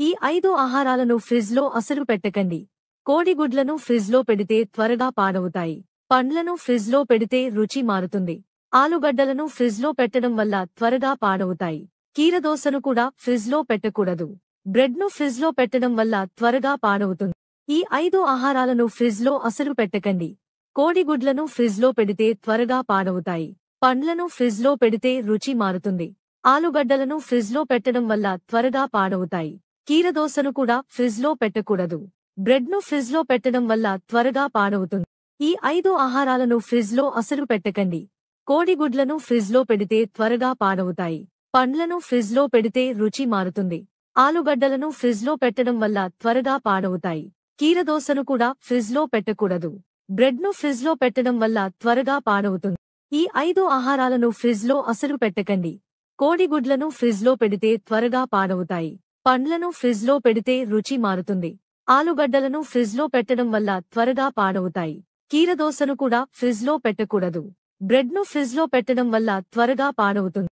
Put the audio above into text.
ఈ 5 ఆహారాలను ఫ్రిజ్లో అసలు పెట్టకండి. కోడిగుడ్లను ఫ్రిజ్లో పెడితే త్వరగా పాడవుతాయి. పండ్లను ఫ్రిజ్లో పెడితే రుచి మారుతుంది. ఆలుగడ్డలను ఫ్రిజ్లో పెట్టడం వల్ల త్వరగా పాడవుతాయి. కీరదోసను కూడా ఫ్రిజ్లో పెట్టకూడదు. బ్రెడ్ను ఫ్రిజ్లో పెట్టడం వల్ల త్వరగా పాడవుతుంది. ఈ 5 ఆహారాలను ఫ్రిజ్లో అసలు పెట్టకండి. కోడిగుడ్లను ఫ్రిజ్లో పెడితే త్వరగా పాడవుతాయి. పండ్లను ఫ్రిజ్లో పెడితే రుచి మారుతుంది. ఆలుగడ్డలను ఫ్రిజ్లో పెట్టడం వల్ల త్వరగా పాడవుతాయి. కీరదోసను కూడా ఫ్రిజ్లో పెట్టకూడదు. బ్రెడ్ను ఫ్రిజ్లో పెట్టడం వల్ల త్వరగా పాడవుతుంది. ఈ 5 ఆహారాలను ఫ్రిజ్లో అసలు పెట్టకండి. కోడిగుడ్లను ఫ్రిజ్లో పెడితే త్వరగా పాడవుతాయి. పండ్లను ఫ్రిజ్లో పెడితే రుచి మారుతుంది. ఆలుగడ్డలను ఫ్రిజ్లో పెట్టడం వల్ల త్వరగా పాడవుతాయి. కీరదోసను కూడా ఫ్రిజ్లో పెట్టకూడదు. బ్రెడ్ను ఫ్రిజ్లో పెట్టడం వల్ల త్వరగా పాడవుతుంది. ఈ 5 ఆహారాలను ఫ్రిజ్లో అసలు పెట్టకండి. కోడిగుడ్లను ఫ్రిజ్లో పెడితే త్వరగా పాడవుతాయి. పండ్లను ఫ్రిజ్లో పెడితే రుచి మారుతుంది. ఆలుగడ్డలను ఫ్రిజ్లో పెట్టడం వల్ల త్వరగా పాడవుతాయి. కీరదోసను కూడా ఫ్రిజ్లో పెట్టకూడదు. బ్రెడ్ను ఫ్రిజ్లో పెట్టడం వల్ల త్వరగా పాడవుతుంది.